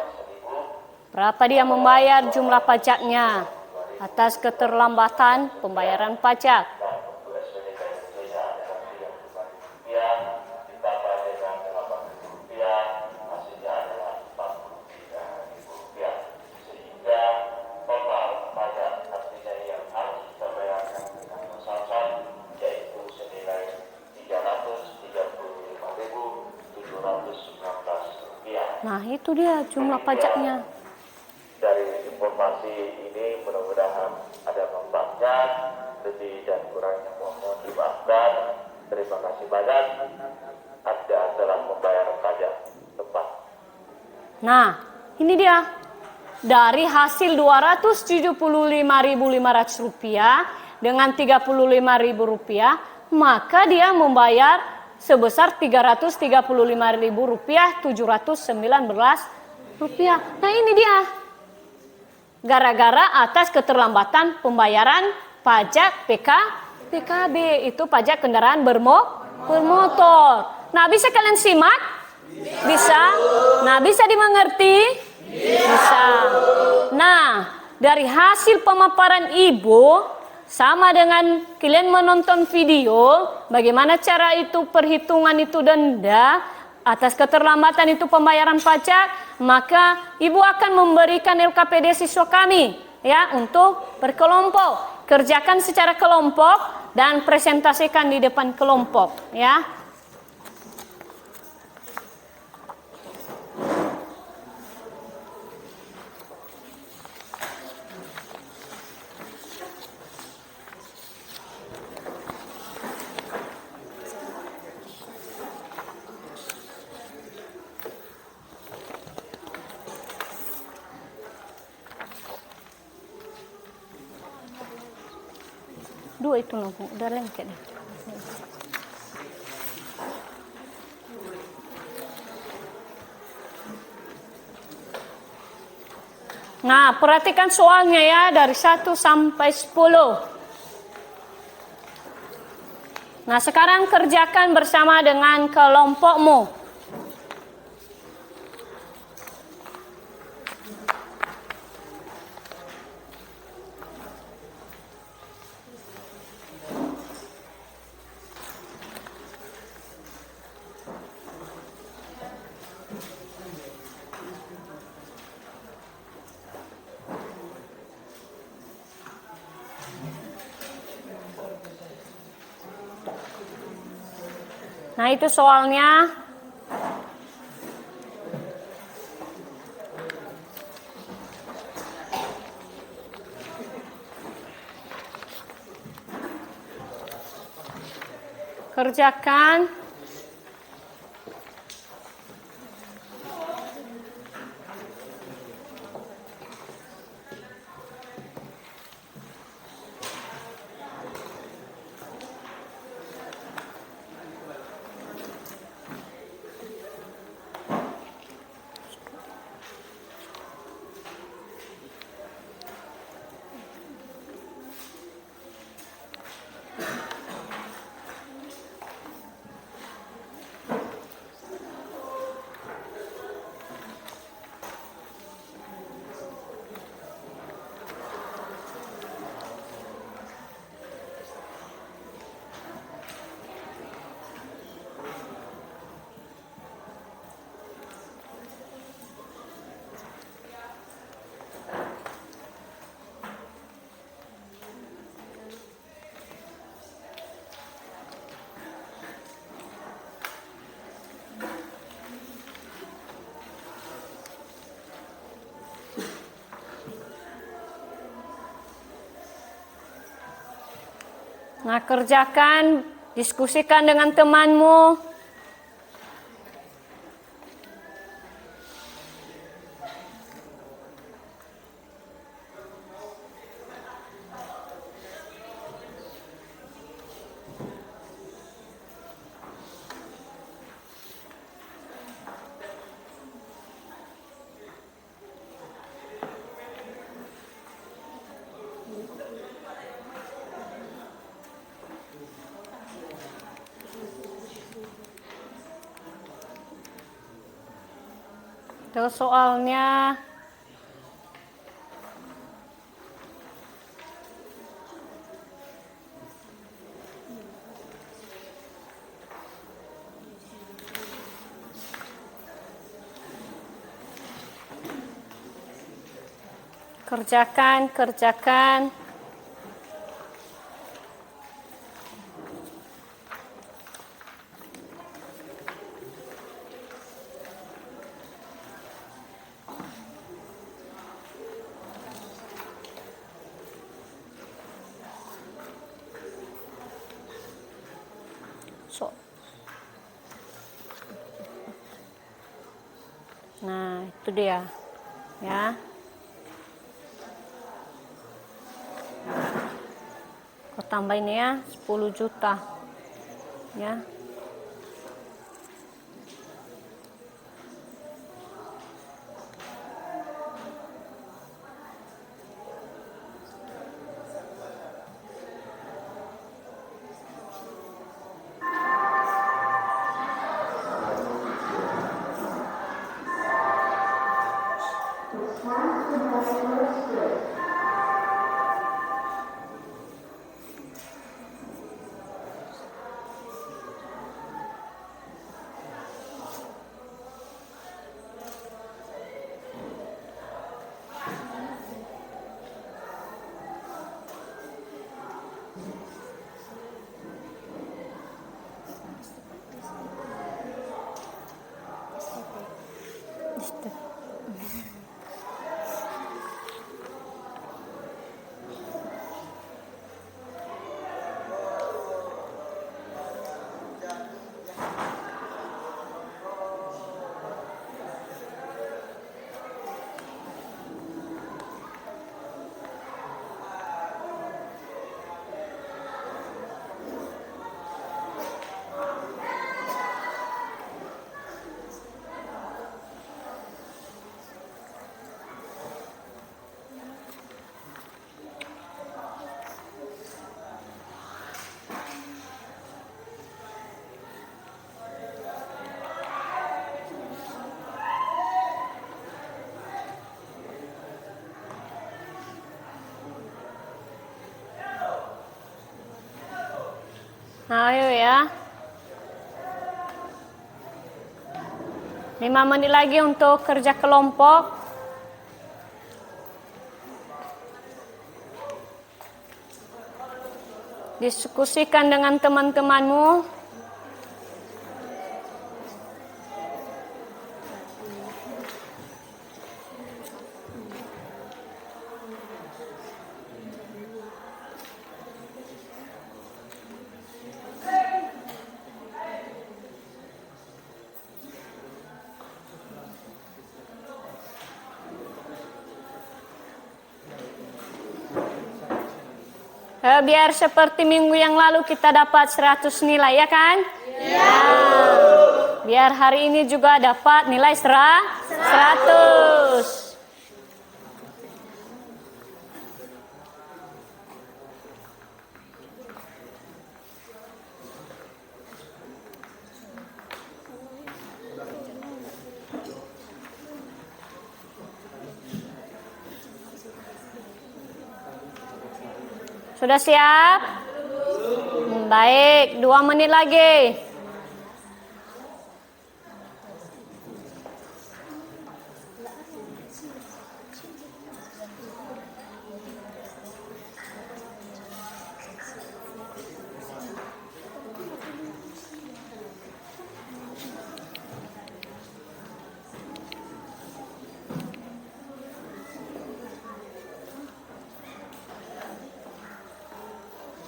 Berapa dia membayar jumlah pajaknya atas keterlambatan pembayaran pajak. Dan untuk SPDK NJ-nya adalah Rp35.000 ditambah dengan Rp8.000, hasilnya adalah Rp43.000. Sehingga total pajak artinya yang harus kita bayarkan dengan persamaan yaitu senilai Rp335.719. Nah, itu dia jumlah pajaknya. Dari informasi ini mudah-mudahan ada manfaatnya. Lebih dan kurangnya mohon dimaafkan. Terima kasih banyak. Anda telah membayar pajak tepat. Nah, ini dia. Dari hasil Rp275.500 dengan Rp35.000, maka dia membayar sebesar Rp335.719. Nah, ini dia. Gara-gara atas keterlambatan pembayaran pajak PKB, itu pajak kendaraan bermotor. Nah, bisa kalian simak? Bisa? Nah, bisa dimengerti? Bisa. Nah, dari hasil pemaparan Ibu, sama dengan kalian menonton video, bagaimana cara itu perhitungan itu denda, atas keterlambatan itu pembayaran pajak, maka Ibu akan memberikan LKPD siswa kami ya untuk berkelompok. Kerjakan secara kelompok dan presentasikan di depan kelompok ya. Dua itu nunggu, udah lengket deh. Nah, perhatikan soalnya ya dari 1 sampai 10. Nah, sekarang kerjakan bersama dengan kelompokmu. Nah, itu soalnya. Kerjakan. Nah, kerjakan, diskusikan dengan temanmu. Terus soalnya kerjakan. Nah, itu dia. Ya. Kau tambahin ya, 10 juta. Ya. Nah, ayo ya. 5 menit lagi untuk kerja kelompok. Diskusikan dengan teman-temanmu. Biar seperti minggu yang lalu kita dapat 100 nilai, ya kan? Ya. Biar hari ini juga dapat nilai 100. Sudah siap? Baik, 2 menit lagi.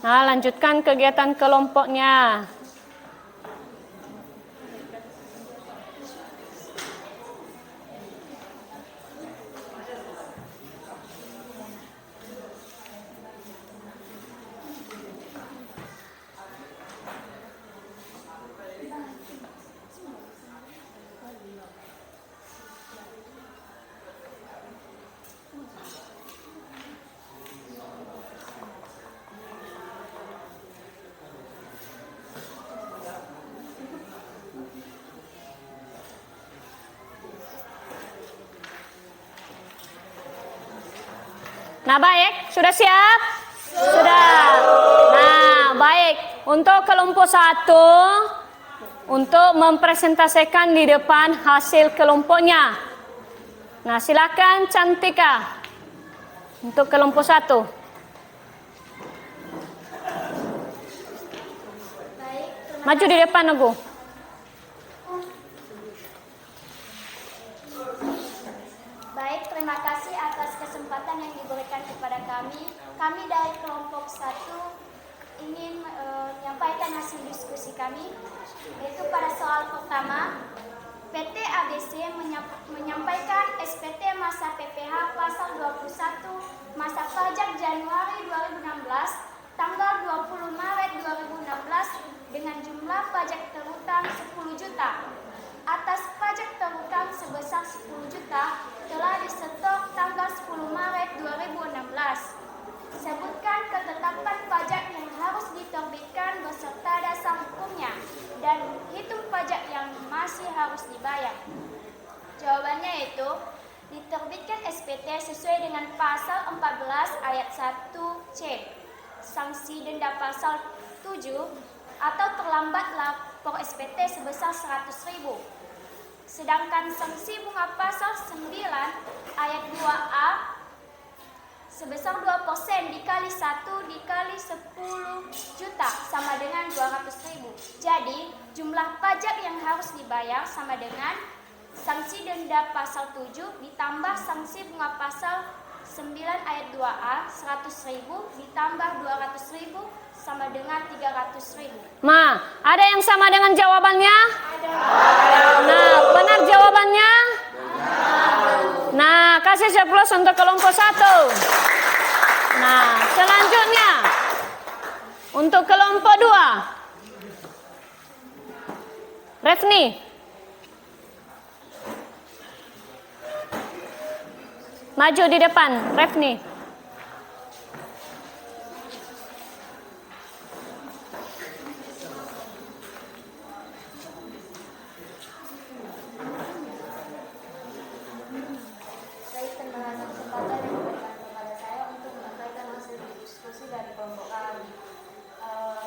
Nah, lanjutkan kegiatan kelompoknya. Nah, baik, sudah siap? Sudah. Nah, baik. Untuk kelompok 1, untuk mempresentasikan di depan hasil kelompoknya. Nah, silakan Cantika. Untuk kelompok 1. Maju di depan, aku. Baik, terima kasih atas kesempatan yang diberikan kepada kami. Kami dari kelompok 1 ingin menyampaikan hasil diskusi kami, yaitu pada soal pertama, PT ABC menyampaikan SPT masa PPH pasal 21 masa pajak Januari 2016 tanggal 20 Maret 2016 dengan jumlah pajak terutang 10 juta. Atas pajak terutang sebesar 10 juta telah disetor tanggal 10 Maret 2016. Sebutkan ketetapan pajak yang harus diterbitkan beserta dasar hukumnya dan hitung pajak yang masih harus dibayar. Jawabannya yaitu diterbitkan SPT sesuai dengan pasal 14 ayat 1C, sanksi denda pasal 7 atau terlambat lapor SPT sebesar 100.000. Sedangkan sanksi bunga pasal 9 ayat 2A sebesar 2% dikali 1 dikali 10 juta sama dengan 200.000. Jadi jumlah pajak yang harus dibayar sama dengan sanksi denda pasal 7 ditambah sanksi bunga pasal 9 ayat 2A 100.000 ditambah 200.000 sama dengan 300.000. Ma, ada yang sama dengan jawabannya? Ada. Nah, benar jawabannya? Nah, kasih 10 untuk kelompok 1. Nah, selanjutnya untuk kelompok 2. Refni. Maju di depan, Refni.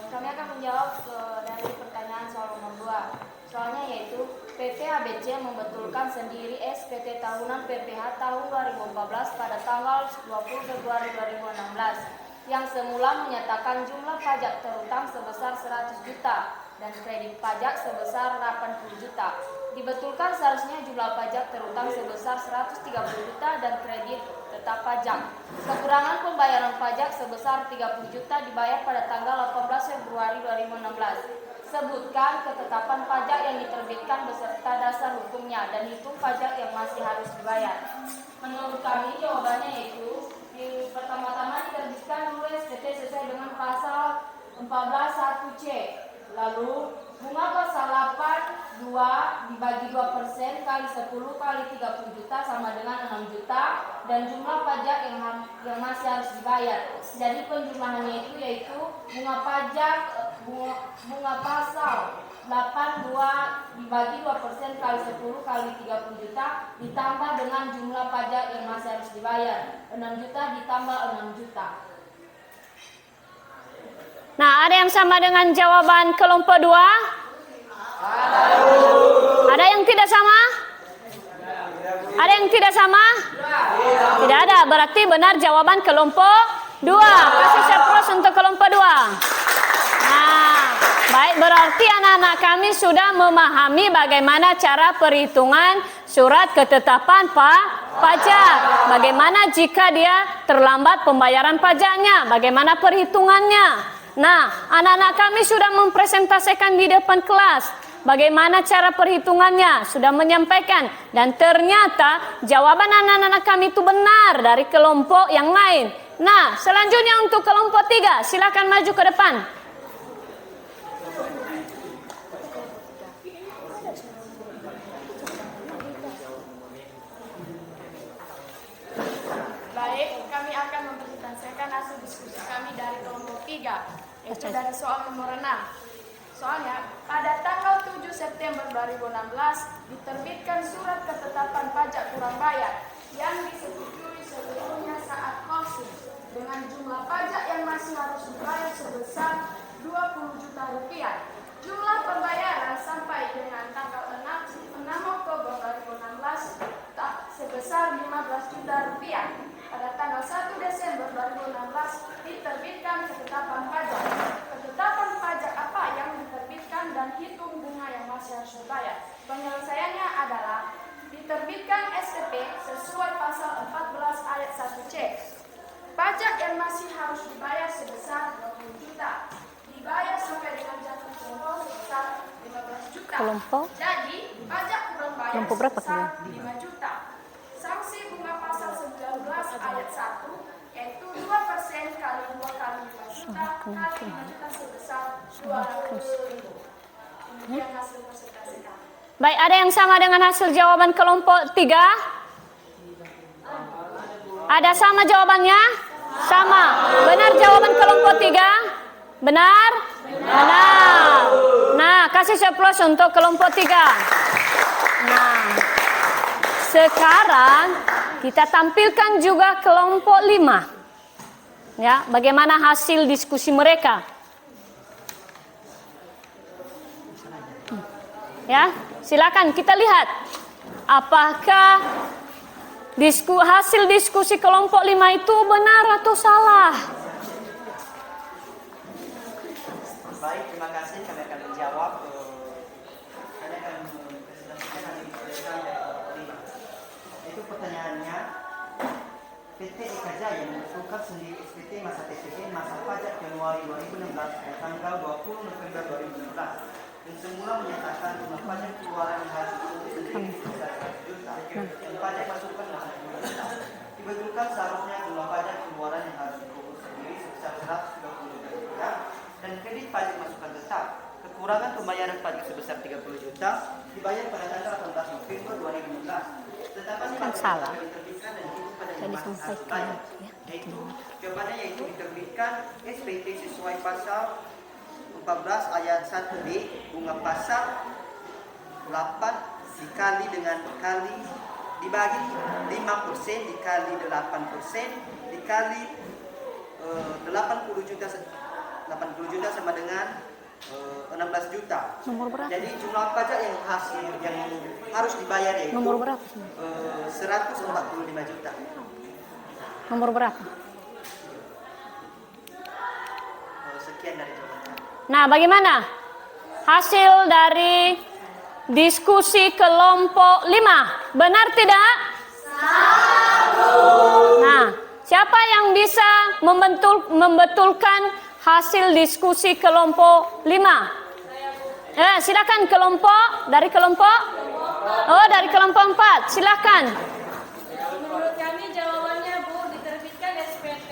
Kami akan menjawab dari pertanyaan soal nomor 2. Soalnya yaitu PT ABC membetulkan sendiri SPT tahunan PPH tahun 2014 pada tanggal 20 Februari 2016 yang semula menyatakan jumlah pajak terutang sebesar 100 juta dan kredit pajak sebesar 80 juta. Dibetulkan seharusnya jumlah pajak terutang sebesar 130 juta dan kredit tetap pajak. Kekurangan pembayaran pajak sebesar 30 juta dibayar pada tanggal 18 Februari 2016. Sebutkan ketetapan pajak yang diterbitkan beserta dasar hukumnya dan hitung pajak yang masih harus dibayar. Menurut kami jawabannya yaitu pertama-tama diterbitkan dulu SPT sesuai dengan pasal 14.1C. Lalu bunga pasal 8 2 dibagi 2% kali 10 kali 30 juta sama dengan 6 juta dan jumlah pajak yang masih harus dibayar. Jadi penjumlahannya itu yaitu bunga pajak bunga pasal 82 dibagi 2% kali 10 kali 30 juta ditambah dengan jumlah pajak yang masih harus dibayar 6 juta ditambah 6 juta. Nah, ada yang sama dengan jawaban kelompok 2? Ada yang tidak sama? Ada yang tidak sama? Tidak ada, berarti benar jawaban kelompok 2. Kasih surprise untuk kelompok 2. Nah, baik, berarti anak-anak kami sudah memahami bagaimana cara perhitungan surat ketetapan pajak. Bagaimana jika dia terlambat pembayaran pajaknya, bagaimana perhitungannya. Nah, anak-anak kami sudah mempresentasikan di depan kelas bagaimana cara perhitungannya, sudah menyampaikan. Dan ternyata jawaban anak-anak kami itu benar dari kelompok yang lain. Nah, selanjutnya untuk kelompok 3, silakan maju ke depan. Baik, kami akan mempresentasikan hasil diskusi kami dari kelompok 3, yaitu dari soal nomor 6. Soalnya, pada tanggal 7 September 2016 diterbitkan surat ketetapan pajak kurang bayar yang disetujui seluruhnya saat closing dengan jumlah pajak yang masih harus dibayar sebesar 20 juta rupiah. Jumlah pembayaran sampai dengan tanggal 6 Oktober 2016 sebesar 15 juta rupiah. Pada tanggal 1 Desember 2016 diterbitkan ketetapan pajak. Ketetapan pajak apa yang diterbitkan dan hitung bunga yang masih harus dibayar? Penyelesaiannya adalah diterbitkan SPP sesuai pasal 14 ayat 1C. Pajak yang masih harus dibayar sebesar 20 juta. Dibayar sampai dengan jatuh tempo sebesar 15 juta. Kelompok? Jadi, pajak kurang bayar Kelompok berapa sebesar kalian? 5 juta. Sanksi bunga pasal 19 ayat 1 yaitu 2% kali 2 kali 5 juta kali 5 juta sebesar 200.000. Demikian hasil presentasi kami. Baik, ada yang sama dengan hasil jawaban kelompok 3? Ada sama jawabannya? Sama. Benar jawaban kelompok 3? Benar? Benar. Nah, kasih surplus untuk kelompok 3. Nah, sekarang kita tampilkan juga kelompok 5. Ya, bagaimana hasil diskusi mereka? Ya, silakan kita lihat apakah hasil diskusi kelompok 5 itu benar atau salah. Baik, terima kasih. Kami akan menjawab. Kami akan mempresentasikan hasil diskusi dari kelompok 5. Itu pertanyaannya, PT Eka Jaya menentukan sendiri SPT masa TPN masa pajak Januari 2016 pada tanggal 20 November 2016 dan semula menyatakan jumlah pajak keluaran yang harus dipungut sendiri sebesar 100 juta dan pajak masukan masa 2 juta. Dibetulkan seharusnya jumlah pajak keluaran yang harus dipungut sendiri sebesar 130 juta dan kredit pajak masukan tetap. Kekurangan pembayaran pajak sebesar 30 juta dibayar pada tanggal 18 November 2016. Tetapkan Salah. diterbitkan dan itu pada Saya masa disampaikan, pajak. ya. Yaitu jawabannya yaitu diterbitkan SPT sesuai pasal 14 ayat 1B bunga pasal 8 dikali dengan kali dibagi 5% dikali 8% dikali 80 juta sama dengan 16 juta. Nomor berapa? Jadi jumlah pajak yang harus dibayar yaitu Nomor berapa? 145 juta. Nomor berapa? Sekian dari jawaban saya. Nah, bagaimana hasil dari diskusi kelompok 5? Benar tidak? Nah, siapa yang bisa membetulkan hasil diskusi kelompok 5? Silakan kelompok, dari kelompok? Oh, dari kelompok 4, silakan. Menurut kami jawabannya Bu, diterbitkan SPT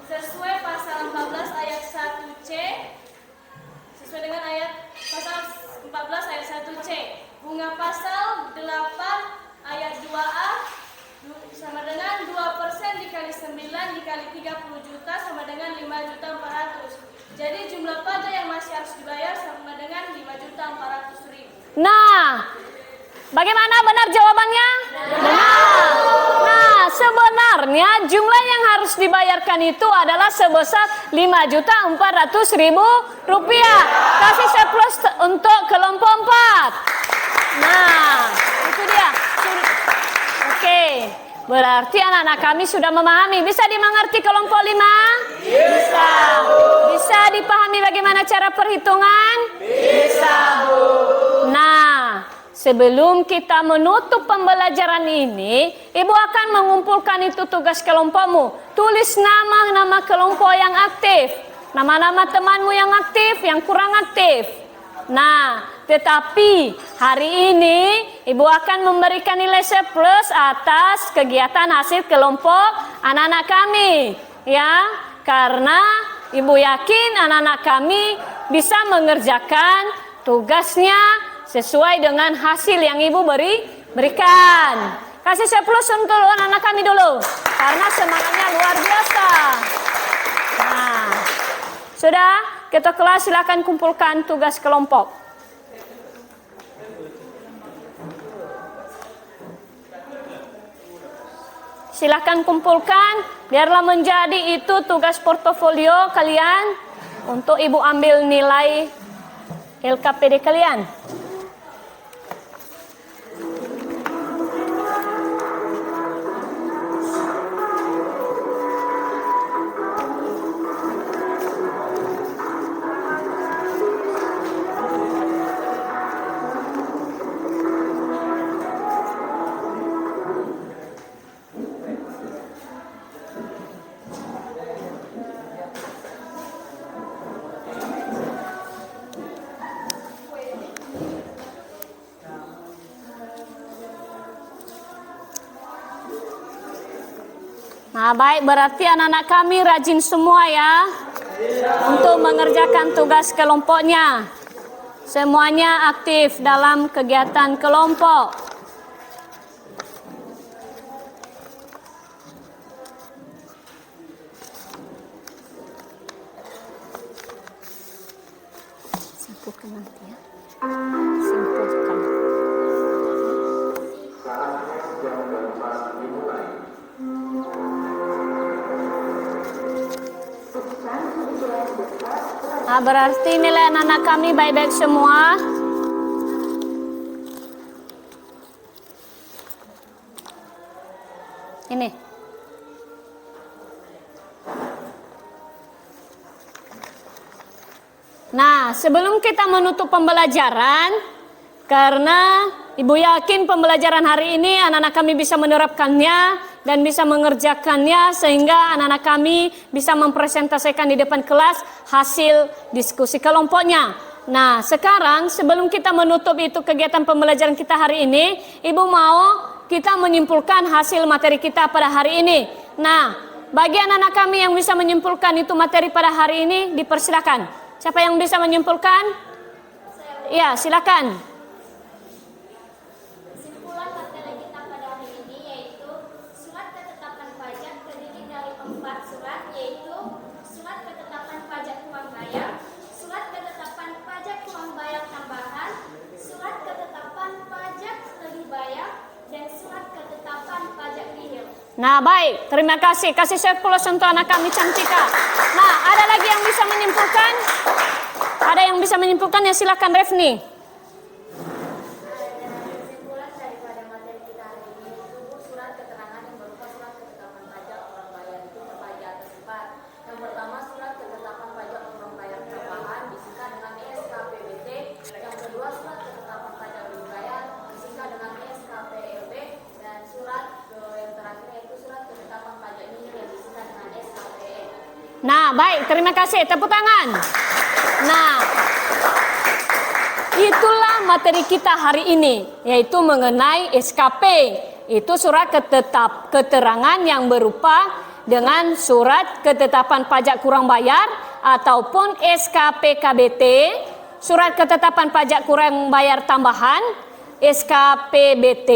sesuai pasal 14 ayat 1C sesuai dengan pasal 14 ayat 1C. Bunga pasal 8 ayat 2A sama dengan 2% dikali 9 dikali 30 juta sama dengan 5.400.000. Jadi jumlah pajak yang masih harus dibayar sama dengan 5.400.000. Nah, bagaimana benar jawabannya? Benar. Nah, sebenarnya jumlah yang harus dibayarkan itu adalah sebesar 5.400.000 rupiah. Kasih surplus untuk kelompok 4. Nah, itu dia. Oke, berarti anak-anak kami sudah memahami. Bisa dimengerti kelompok 5? Bisa. Bisa dipahami bagaimana cara perhitungan? Bisa, Bu. Nah, sebelum kita menutup pembelajaran ini, Ibu akan mengumpulkan itu tugas kelompokmu. Tulis nama-nama kelompok yang aktif. nama-nama temanmu yang aktif, yang kurang aktif. Nah, tetapi hari ini Ibu akan memberikan nilai C+ atas kegiatan hasil kelompok anak-anak kami, ya. Karena Ibu yakin anak-anak kami bisa mengerjakan tugasnya sesuai dengan hasil yang Ibu berikan. Kasih C+ untuk anak-anak kami dulu, karena semangatnya luar biasa. Nah, sudah, ketua kelas silakan kumpulkan tugas kelompok. Silakan kumpulkan, biarlah menjadi itu tugas portofolio kalian untuk Ibu ambil nilai LKPD kalian. Nah, baik, berarti anak-anak kami rajin semua ya untuk mengerjakan tugas kelompoknya. Semuanya aktif dalam kegiatan kelompok. Simpulkan nanti ya. Simpulkan. Nah, berarti nilai anak-anak kami baik-baik semua. Ini. Nah, sebelum kita menutup pembelajaran, karena Ibu yakin pembelajaran hari ini anak-anak kami bisa menerapkannya dan bisa mengerjakannya sehingga anak-anak kami bisa mempresentasikan di depan kelas hasil diskusi kelompoknya. Nah, sekarang sebelum kita menutup itu kegiatan pembelajaran kita hari ini, Ibu mau kita menyimpulkan hasil materi kita pada hari ini. Nah, bagi anak-anak kami yang bisa menyimpulkan itu materi pada hari ini, dipersilakan. Siapa yang bisa menyimpulkan? Ya, silakan. Nah, baik, terima kasih. Kasih saya pula untuk anak kami Cantika. Nah, ada lagi yang bisa menyimpulkan? Ada yang bisa menyimpulkan ya, silakan Refni. Kesimpulan daripada materi kita hari ini itu surat keterangan yang berupa surat ketetapan pajak orang bayar itu terbagi atas 4. Yang pertama, surat ketetapan pajak orang bayar tambahan disingkat dengan SKPBT. Yang kedua, surat ketetapan pajak dibayar disingkat dengan SKPLB. Dan surat yang terakhir yaitu surat ketetapan pajak nihil yang disingkat dengan SKPN. Nah, baik, terima kasih. Tepuk tangan. Nah, itulah materi kita hari ini, yaitu mengenai SKP. Itu surat keterangan yang berupa dengan surat ketetapan pajak kurang bayar ataupun SKPKBT, surat ketetapan pajak kurang bayar tambahan, SKPBT,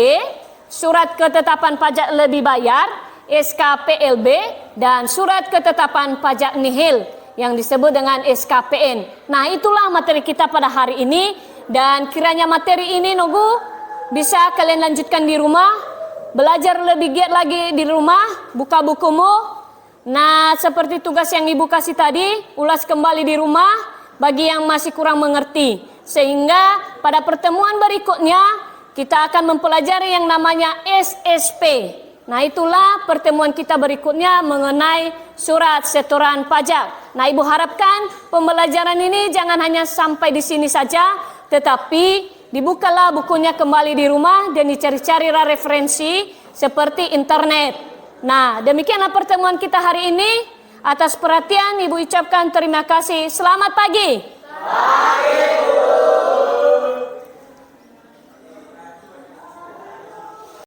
surat ketetapan pajak lebih bayar, SKPLB, dan surat ketetapan pajak nihil yang disebut dengan SKPN. Nah, itulah materi kita pada hari ini, dan kiranya materi ini bisa kalian lanjutkan di rumah, belajar lebih giat lagi di rumah, buka bukumu. Nah, seperti tugas yang Ibu kasih tadi, ulas kembali di rumah bagi yang masih kurang mengerti, sehingga pada pertemuan berikutnya kita akan mempelajari yang namanya SSP. Nah, itulah pertemuan kita berikutnya mengenai surat setoran pajak. Nah, Ibu harapkan pembelajaran ini jangan hanya sampai di sini saja, tetapi dibukalah bukunya kembali di rumah dan dicari-carilah referensi seperti internet. Nah, demikianlah pertemuan kita hari ini. Atas perhatian Ibu ucapkan terima kasih. Selamat pagi.